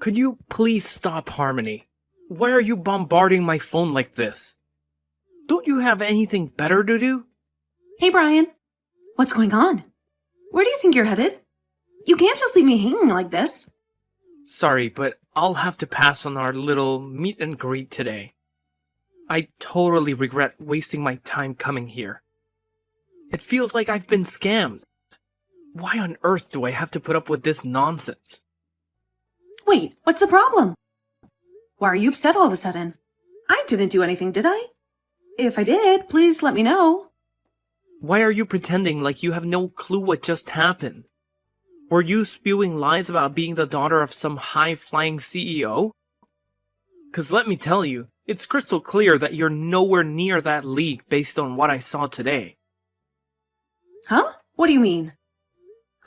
Could you please stop, Harmony? Why are you bombarding my phone like this? Don't you have anything better to do? Hey, Brian. What's going on? Where do you think you're headed? You can't just leave me hanging like this. Sorry, but I'll have to pass on our little meet and greet today. I totally regret wasting my time coming here. It feels like I've been scammed. Why on earth do I have to put up with this nonsense? Wait, what's the problem? Why are you upset all of a sudden? I didn't do anything, did I? If I did, please let me know. Why are you pretending like you have no clue what just happened? Were you spewing lies about being the daughter of some high-flying CEO? 'Cause let me tell you, it's crystal clear that you're nowhere near that league based on what I saw today. Huh? What do you mean?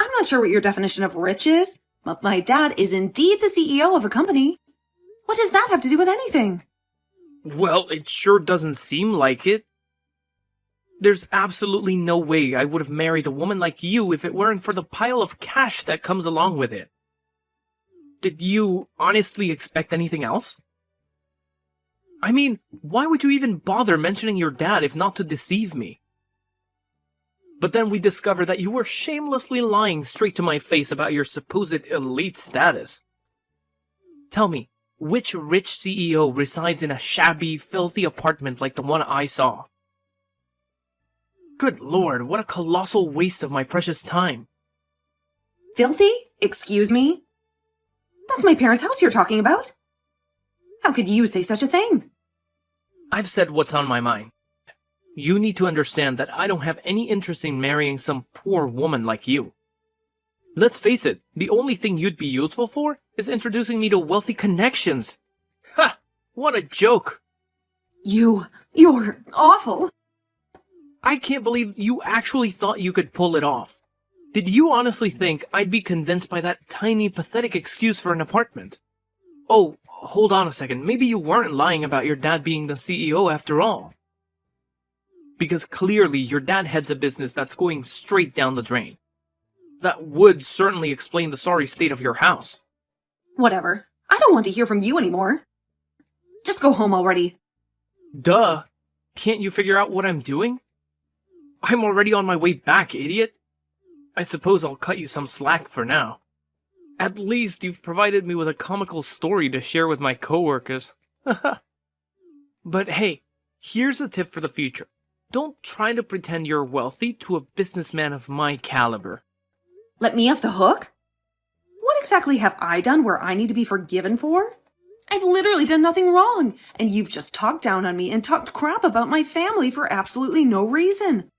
I'm not sure what your definition of rich is, but my dad is indeed the CEO of a company. What does that have to do with anything? Well, it sure doesn't seem like it. There's absolutely no way I would have married a woman like you if it weren't for the pile of cash that comes along with it. Did you honestly expect anything else? I mean, why would you even bother mentioning your dad if not to deceive me? But then we discovered that you were shamelessly lying straight to my face about your supposed elite status. Tell me, which rich CEO resides in a shabby, filthy apartment like the one I saw? Good lord, what a colossal waste of my precious time. Filthy? Excuse me? That's my parents' house you're talking about. How could you say such a thing? I've said what's on my mind. You need to understand that I don't have any interest in marrying some poor woman like you. Let's face it, the only thing you'd be useful for is introducing me to wealthy connections. Ha! What a joke! You're awful. I can't believe you actually thought you could pull it off. Did you honestly think I'd be convinced by that tiny, pathetic excuse for an apartment? Oh, hold on a second. Maybe you weren't lying about your dad being the CEO after all. Because clearly your dad heads a business that's going straight down the drain. That would certainly explain the sorry state of your house. Whatever. I don't want to hear from you anymore. Just go home already. Duh. Can't you figure out what I'm doing? I'm already on my way back, idiot. I suppose I'll cut you some slack for now. At least you've provided me with a comical story to share with my coworkers. But hey, here's a tip for the future. Don't try to pretend you're wealthy to a businessman of my caliber. Let me off the hook? What exactly have I done where I need to be forgiven for? I've literally done nothing wrong, and you've just talked down on me and talked crap about my family for absolutely no reason.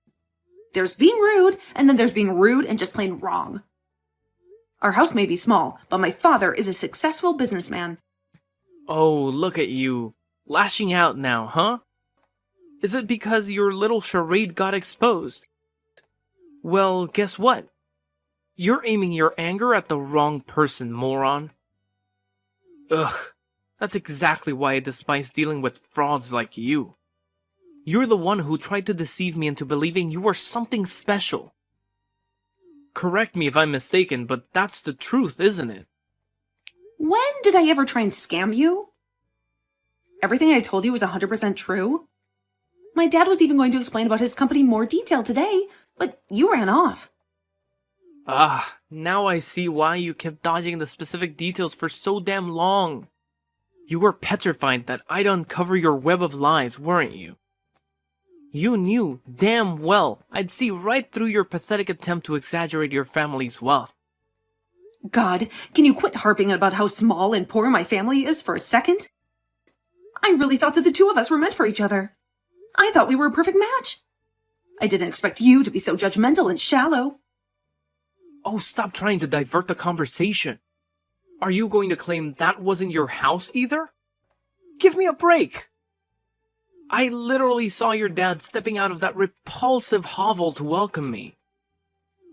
There's being rude, and then there's being rude and just plain wrong. Our house may be small, but my father is a successful businessman. Oh, look at you. Lashing out now, huh? Is it because your little charade got exposed? Well, guess what? You're aiming your anger at the wrong person, moron. Ugh, that's exactly why I despise dealing with frauds like you. You're the one who tried to deceive me into believing you were something special. Correct me if I'm mistaken, but that's the truth, isn't it? When did I ever try and scam you? Everything I told you was 100% true. My dad was even going to explain about his company in more detail today, but you ran off. Ah, now I see why you kept dodging the specific details for so damn long. You were petrified that I'd uncover your web of lies, weren't you? You knew damn well I'd see right through your pathetic attempt to exaggerate your family's wealth. God, can you quit harping about how small and poor my family is for a second? I really thought that the two of us were meant for each other. I thought we were a perfect match. I didn't expect you to be so judgmental and shallow. Oh, stop trying to divert the conversation. Are you going to claim that wasn't your house either? Give me a break. I literally saw your dad stepping out of that repulsive hovel to welcome me.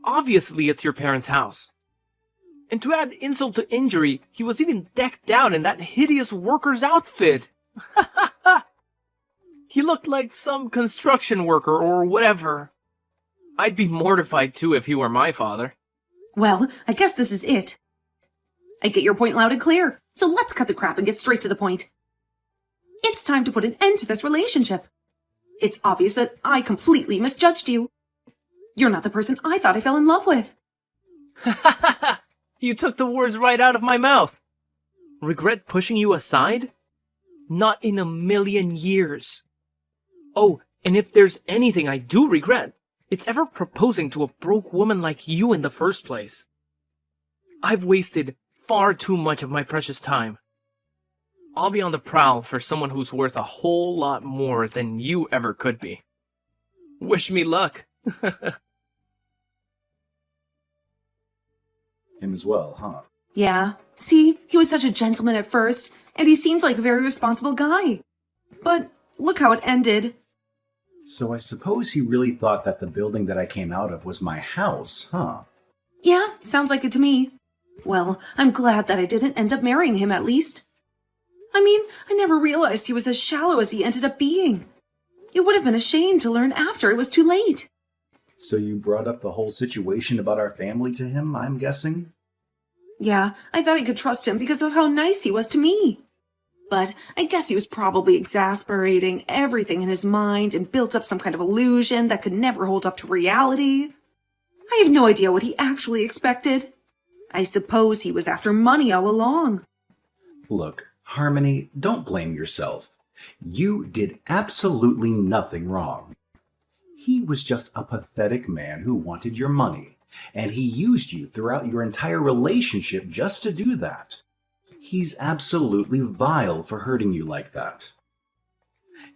Obviously, it's your parents' house. And to add insult to injury, he was even decked out in that hideous worker's outfit. He looked like some construction worker or whatever. I'd be mortified too if he were my father. Well, I guess this is it. I get your point loud and clear. So let's cut the crap and get straight to the point. It's time to put an end to this relationship. It's obvious that I completely misjudged you. You're not the person I thought I fell in love with. You took the words right out of my mouth. Regret pushing you aside? Not in a million years. Oh, and if there's anything I do regret, it's ever proposing to a broke woman like you in the first place. I've wasted far too much of my precious time. I'll be on the prowl for someone who's worth a whole lot more than you ever could be. Wish me luck. Him as well, huh? Yeah, see, he was such a gentleman at first, and he seemed like a very responsible guy. But look how it ended. So I suppose he really thought that the building that I came out of was my house, huh? Yeah, sounds like it to me. Well, I'm glad that I didn't end up marrying him at least. I mean, I never realized he was as shallow as he ended up being. It would have been a shame to learn after it was too late. So you brought up the whole situation about our family to him, I'm guessing? Yeah, I thought I could trust him because of how nice he was to me. But I guess he was probably exasperating everything in his mind and built up some kind of illusion that could never hold up to reality. I have no idea what he actually expected. I suppose he was after money all along. Look, Harmony, don't blame yourself. You did absolutely nothing wrong. He was just a pathetic man who wanted your money, and he used you throughout your entire relationship just to do that. He's absolutely vile for hurting you like that.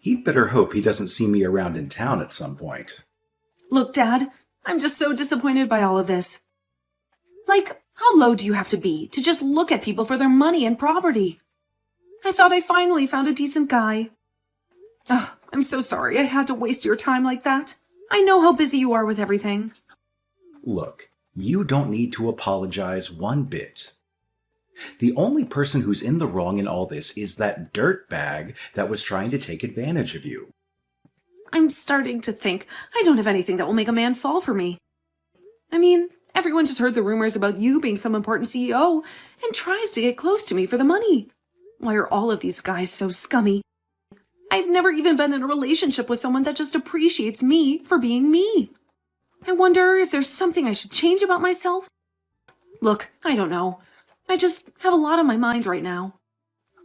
He'd better hope he doesn't see me around in town at some point. Look, Dad, I'm just so disappointed by all of this. Like, how low do you have to be to just look at people for their money and property? I thought I finally found a decent guy. Ugh, I'm so sorry I had to waste your time like that. I know how busy you are with everything. Look, you don't need to apologize one bit. The only person who's in the wrong in all this is that dirtbag that was trying to take advantage of you. I'm starting to think I don't have anything that will make a man fall for me. I mean, everyone just heard the rumors about you being some important CEO and tries to get close to me for the money. Why are all of these guys so scummy? I've never even been in a relationship with someone that just appreciates me for being me. I wonder if there's something I should change about myself. Look, I don't know. I just have a lot on my mind right now.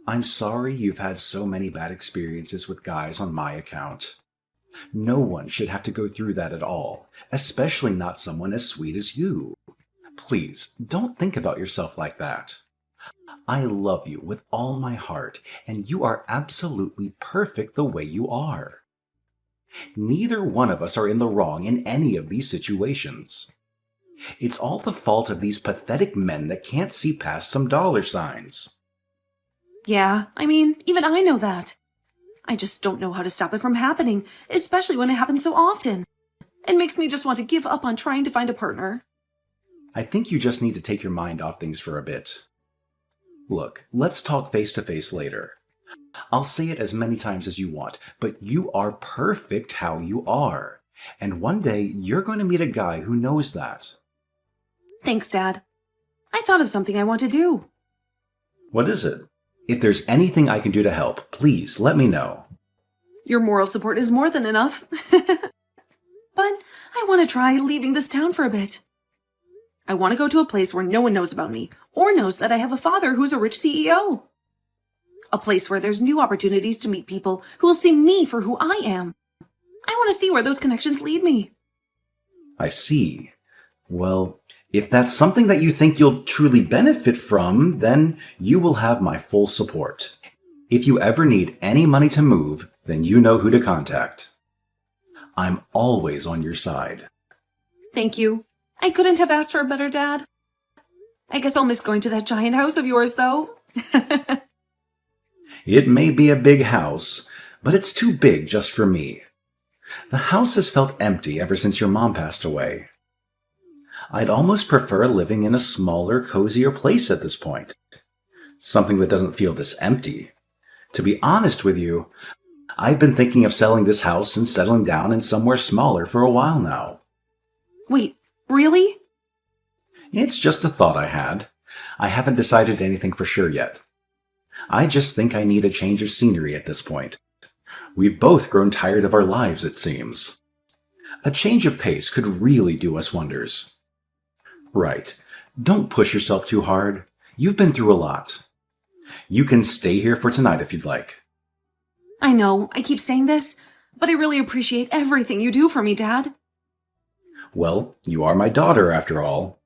I'm sorry you've had so many bad experiences with guys on my account. No one should have to go through that at all, especially not someone as sweet as you. Please, don't think about yourself like that. I love you with all my heart, and you are absolutely perfect the way you are. Neither one of us are in the wrong in any of these situations. It's all the fault of these pathetic men that can't see past some dollar signs. Yeah, I mean, even I know that. I just don't know how to stop it from happening, especially when it happens so often. It makes me just want to give up on trying to find a partner. I think you just need to take your mind off things for a bit. Look, let's talk face to face later. I'll say it as many times as you want, but you are perfect how you are. And one day you're going to meet a guy who knows that. Thanks, Dad. I thought of something I want to do. What is it? If there's anything I can do to help, please let me know. Your moral support is more than enough. But I want to try leaving this town for a bit. I want to go to a place where no one knows about me, or knows that I have a father who's a rich CEO. A place where there's new opportunities to meet people who will see me for who I am. I want to see where those connections lead me. I see. Well, if that's something that you think you'll truly benefit from, then you will have my full support. If you ever need any money to move, then you know who to contact. I'm always on your side. Thank you. I couldn't have asked for a better dad. I guess I'll miss going to that giant house of yours, though. It may be a big house, but it's too big just for me. The house has felt empty ever since your mom passed away. I'd almost prefer living in a smaller, cozier place at this point. Something that doesn't feel this empty. To be honest with you, I've been thinking of selling this house and settling down in somewhere smaller for a while now. Wait, really? It's just a thought I had. I haven't decided anything for sure yet. I just think I need a change of scenery at this point. We've both grown tired of our lives, it seems. A change of pace could really do us wonders. Right. Don't push yourself too hard. You've been through a lot. You can stay here for tonight if you'd like. I know, I keep saying this, but I really appreciate everything you do for me, Dad. Well, you are my daughter after all.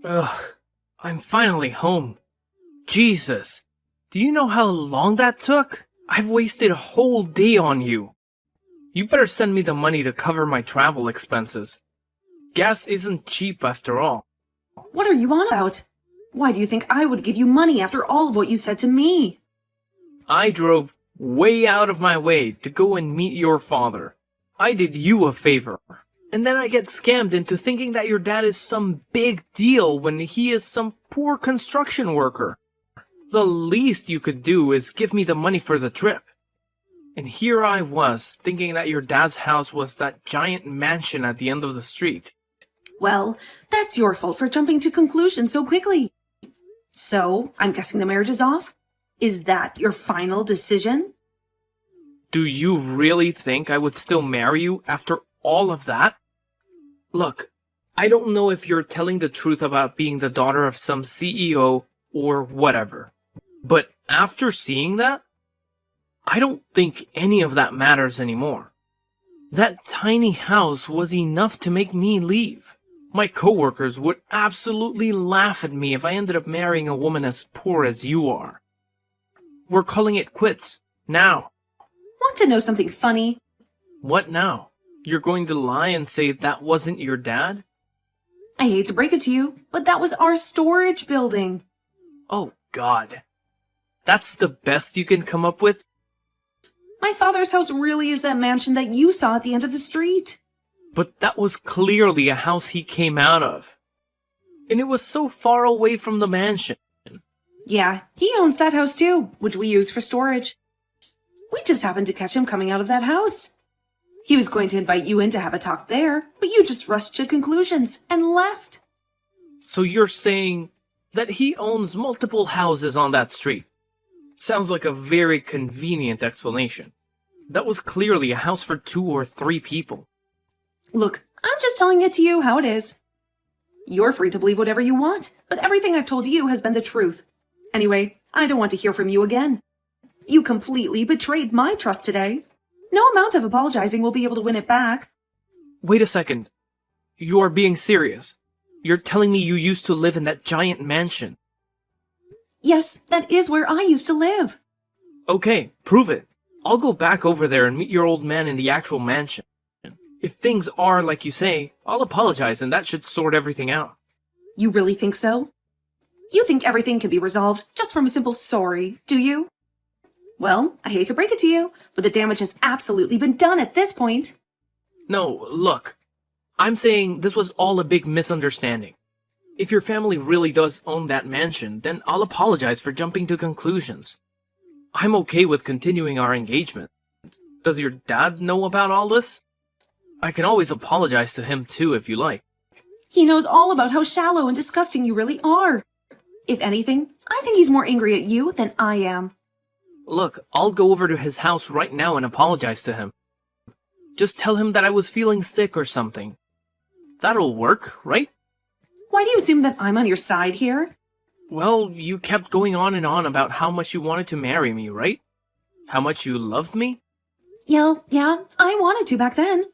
Ugh, I'm finally home. Jesus, do you know how long that took? I've wasted a whole day on you. You better send me the money to cover my travel expenses. Gas isn't cheap after all. What are you on about? Why do you think I would give you money after all of what you said to me? I drove way out of my way to go and meet your father. I did you a favor. And then I get scammed into thinking that your dad is some big deal when he is some poor construction worker. The least you could do is give me the money for the trip. And here I was, thinking that your dad's house was that giant mansion at the end of the street. Well, that's your fault for jumping to conclusions so quickly. So, I'm guessing the marriage is off? Is that your final decision? Do you really think I would still marry you after all of that? Look, I don't know if you're telling the truth about being the daughter of some CEO or whatever. But after seeing that, I don't think any of that matters anymore. That tiny house was enough to make me leave. My coworkers would absolutely laugh at me if I ended up marrying a woman as poor as you are. We're calling it quits, now. Want to know something funny? What now? You're going to lie and say that wasn't your dad? I hate to break it to you, but that was our storage building. Oh, God. That's the best you can come up with? My father's house really is that mansion that you saw at the end of the street. But that was clearly a house he came out of. And it was so far away from the mansion. Yeah, he owns that house too, which we use for storage. We just happened to catch him coming out of that house. He was going to invite you in to have a talk there, but you just rushed to conclusions and left. So you're saying that he owns multiple houses on that street? Sounds like a very convenient explanation. That was clearly a house for 2 or 3 people. Look, I'm just telling it to you how it is. You're free to believe whatever you want, but everything I've told you has been the truth. Anyway, I don't want to hear from you again. You completely betrayed my trust today. No amount of apologizing will be able to win it back. Wait a second. You are being serious. You're telling me you used to live in that giant mansion. Yes, that is where I used to live. Okay, prove it. I'll go back over there and meet your old man in the actual mansion. If things are like you say, I'll apologize and that should sort everything out. You really think so? You think everything can be resolved just from a simple sorry, do you? Well, I hate to break it to you, but the damage has absolutely been done at this point. No, look. I'm saying this was all a big misunderstanding. If your family really does own that mansion, then I'll apologize for jumping to conclusions. I'm okay with continuing our engagement. Does your dad know about all this? I can always apologize to him too if you like. He knows all about how shallow and disgusting you really are. If anything, I think he's more angry at you than I am. Look, I'll go over to his house right now and apologize to him. Just tell him that I was feeling sick or something. That'll work, right? Why do you assume that I'm on your side here? Well, you kept going on and on about how much you wanted to marry me, right? How much you loved me? Yeah, I wanted to back then.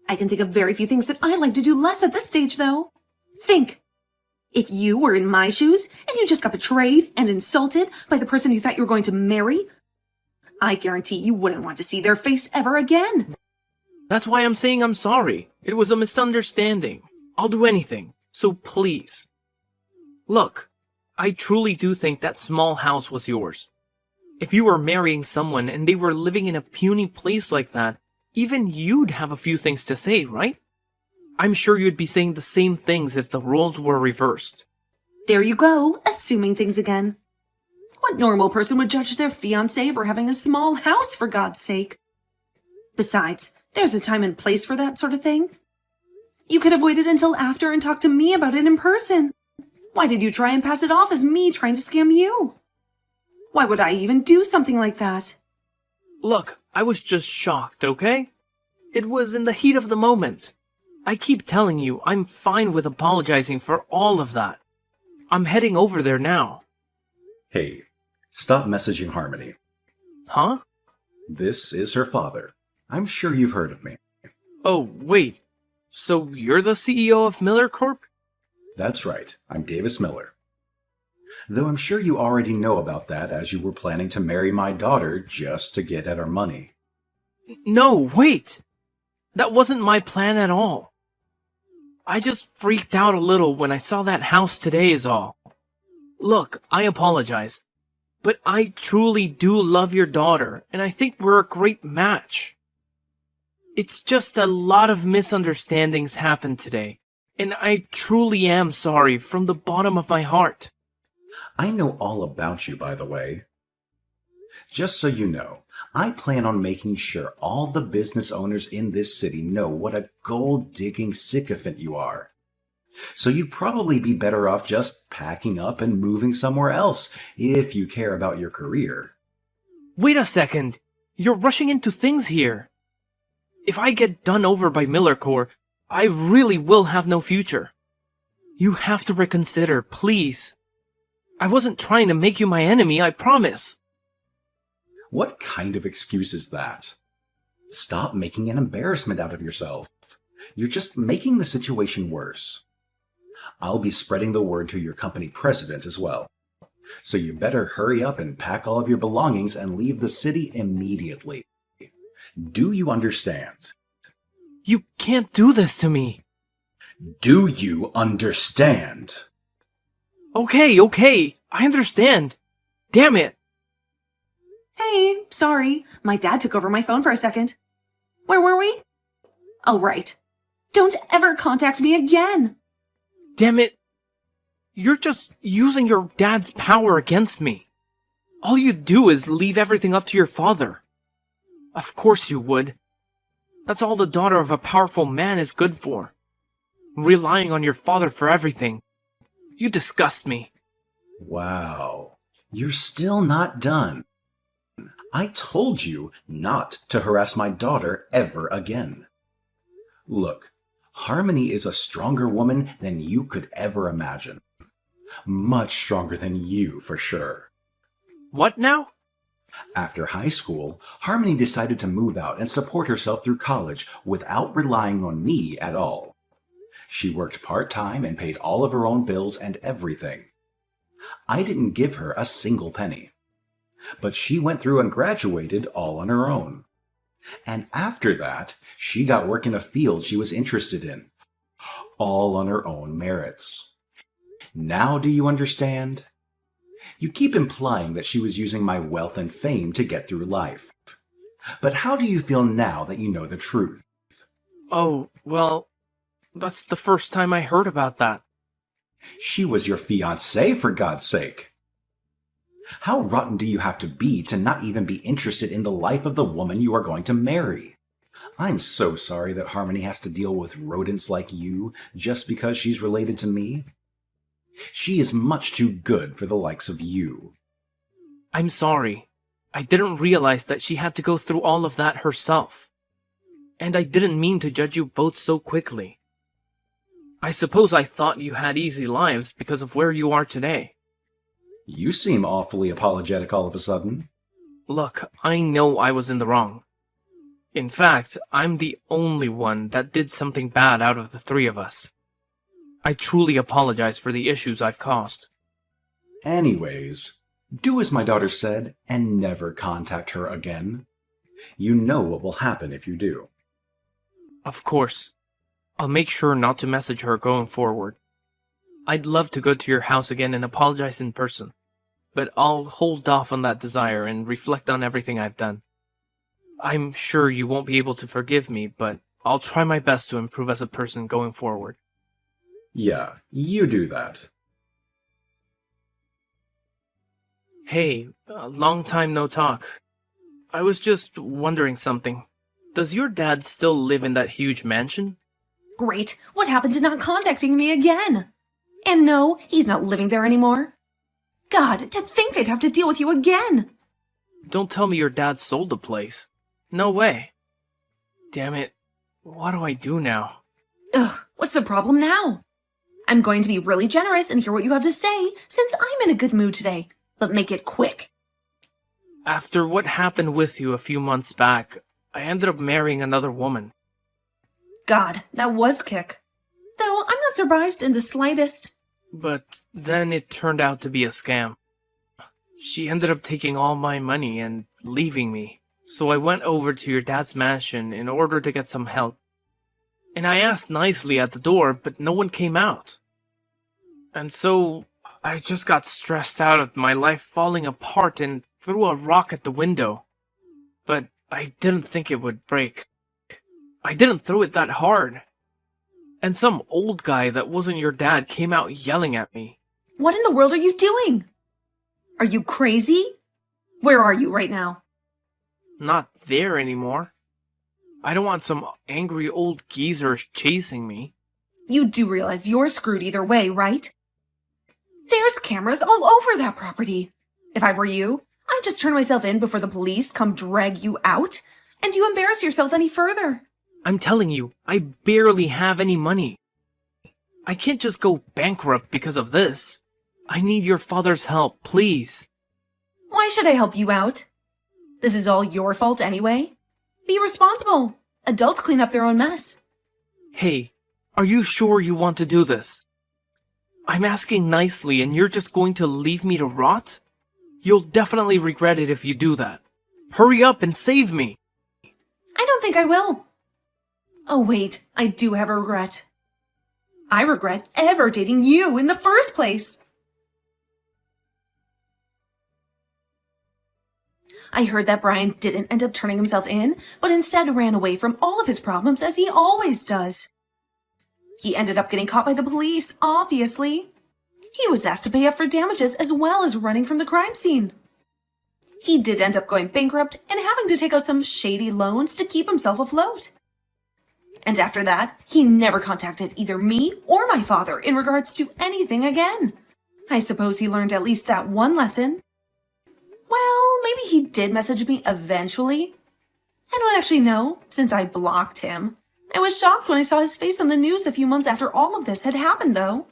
I can think of very few things that I'd like to do less at this stage, though. Think. If you were in my shoes and you just got betrayed and insulted by the person you thought you were going to marry, I guarantee you wouldn't want to see their face ever again. That's why I'm saying I'm sorry. It was a misunderstanding. I'll do anything, so please. Look, I truly do think that small house was yours. If you were marrying someone and they were living in a puny place like that, even you'd have a few things to say, right? I'm sure you'd be saying the same things if the roles were reversed. There you go, assuming things again. What normal person would judge their fiancé for having a small house, for God's sake? Besides, there's a time and place for that sort of thing. You could have waited until after and talked to me about it in person. Why did you try and pass it off as me trying to scam you? Why would I even do something like that? Look, I was just shocked, okay? It was in the heat of the moment. I keep telling you, I'm fine with apologizing for all of that. I'm heading over there now. Hey, stop messaging Harmony. Huh? This is her father. I'm sure you've heard of me. Oh, wait. So you're the CEO of Miller Corp? That's right, I'm Davis Miller. Though I'm sure you already know about that, as you were planning to marry my daughter just to get at our money. No, wait! That wasn't my plan at all. I just freaked out a little when I saw that house today is all. Look, I apologize, but I truly do love your daughter, and I think we're a great match. It's just a lot of misunderstandings happened today, and I truly am sorry from the bottom of my heart. I know all about you, by the way. Just so you know, I plan on making sure all the business owners in this city know what a gold-digging sycophant you are. So you'd probably be better off just packing up and moving somewhere else if you care about your career. Wait a second! You're rushing into things here. If I get done over by Miller Corp, I really will have no future. You have to reconsider, please. I wasn't trying to make you my enemy, I promise. What kind of excuse is that? Stop making an embarrassment out of yourself. You're just making the situation worse. I'll be spreading the word to your company president as well. So you better hurry up and pack all of your belongings and leave the city immediately. Do you understand? You can't do this to me. Do you understand? Okay, I understand. Damn it. Hey, sorry. My dad took over my phone for a second. Where were we? Oh, right. Don't ever contact me again. Damn it. You're just using your dad's power against me. All you do is leave everything up to your father. Of course you would. That's all the daughter of a powerful man is good for. Relying on your father for everything. You disgust me. Wow. You're still not done. I told you not to harass my daughter ever again. Look, Harmony is a stronger woman than you could ever imagine. Much stronger than you, for sure. What now? After high school, Harmony decided to move out and support herself through college without relying on me at all. She worked part-time and paid all of her own bills and everything. I didn't give her a single penny. But she went through and graduated all on her own. And after that, she got work in a field she was interested in, all on her own merits. Now do you understand? You keep implying that she was using my wealth and fame to get through life. But how do you feel now that you know the truth? Oh, well, that's the first time I heard about that. She was your fiancé, for God's sake. How rotten do you have to be to not even be interested in the life of the woman you are going to marry? I'm so sorry that Harmony has to deal with rodents like you just because she's related to me. She is much too good for the likes of you. I'm sorry. I didn't realize that she had to go through all of that herself. And I didn't mean to judge you both so quickly. I suppose I thought you had easy lives because of where you are today. You seem awfully apologetic all of a sudden. Look, I know I was in the wrong. In fact, I'm the only one that did something bad out of the three of us. I truly apologize for the issues I've caused. Anyways, do as my daughter said and never contact her again. You know what will happen if you do. Of course. I'll make sure not to message her going forward. I'd love to go to your house again and apologize in person, but I'll hold off on that desire and reflect on everything I've done. I'm sure you won't be able to forgive me, but I'll try my best to improve as a person going forward. Yeah, you do that. Hey, long time no talk. I was just wondering something. Does your dad still live in that huge mansion? Great. What happened to not contacting me again? And no, he's not living there anymore. God, to think I'd have to deal with you again. Don't tell me your dad sold the place. No way. Damn it. What do I do now? Ugh, what's the problem now? I'm going to be really generous and hear what you have to say, since I'm in a good mood today. But make it quick. After what happened with you a few months back, I ended up marrying another woman. God, that was kick. Though I'm not surprised in the slightest. But then it turned out to be a scam. She ended up taking all my money and leaving me. So I went over to your dad's mansion in order to get some help. And I asked nicely at the door, but no one came out. And so I just got stressed out at my life falling apart and threw a rock at the window. But I didn't think it would break. I didn't throw it that hard. And some old guy that wasn't your dad came out yelling at me. What in the world are you doing? Are you crazy? Where are you right now? Not there anymore. I don't want some angry old geezer chasing me. You do realize you're screwed either way, right? There's cameras all over that property. If I were you, I'd just turn myself in before the police come drag you out, and you embarrass yourself any further. I'm telling you, I barely have any money. I can't just go bankrupt because of this. I need your father's help, please. Why should I help you out? This is all your fault anyway. Be responsible. Adults clean up their own mess. Hey, are you sure you want to do this? I'm asking nicely and you're just going to leave me to rot? You'll definitely regret it if you do that. Hurry up and save me. I don't think I will. Oh wait, I do have a regret. I regret ever dating you in the first place. I heard that Brian didn't end up turning himself in, but instead ran away from all of his problems as he always does. He ended up getting caught by the police, obviously. He was asked to pay up for damages as well as running from the crime scene. He did end up going bankrupt and having to take out some shady loans to keep himself afloat. And after that, he never contacted either me or my father in regards to anything again. I suppose he learned at least that one lesson. Well, maybe he did message me eventually. I don't actually know, since I blocked him. I was shocked when I saw his face on the news a few months after all of this had happened, though.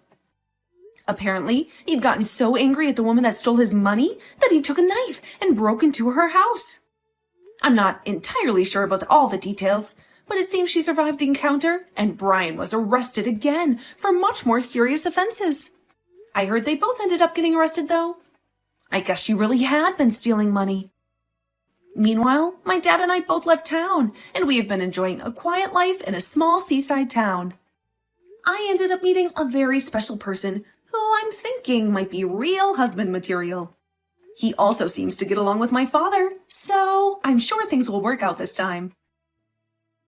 Apparently, he'd gotten so angry at the woman that stole his money that he took a knife and broke into her house. I'm not entirely sure about all the details, but it seems she survived the encounter and Brian was arrested again for much more serious offenses. I heard they both ended up getting arrested, though. I guess she really had been stealing money. Meanwhile, my dad and I both left town, and we have been enjoying a quiet life in a small seaside town. I ended up meeting a very special person who I'm thinking might be real husband material. He also seems to get along with my father, so I'm sure things will work out this time.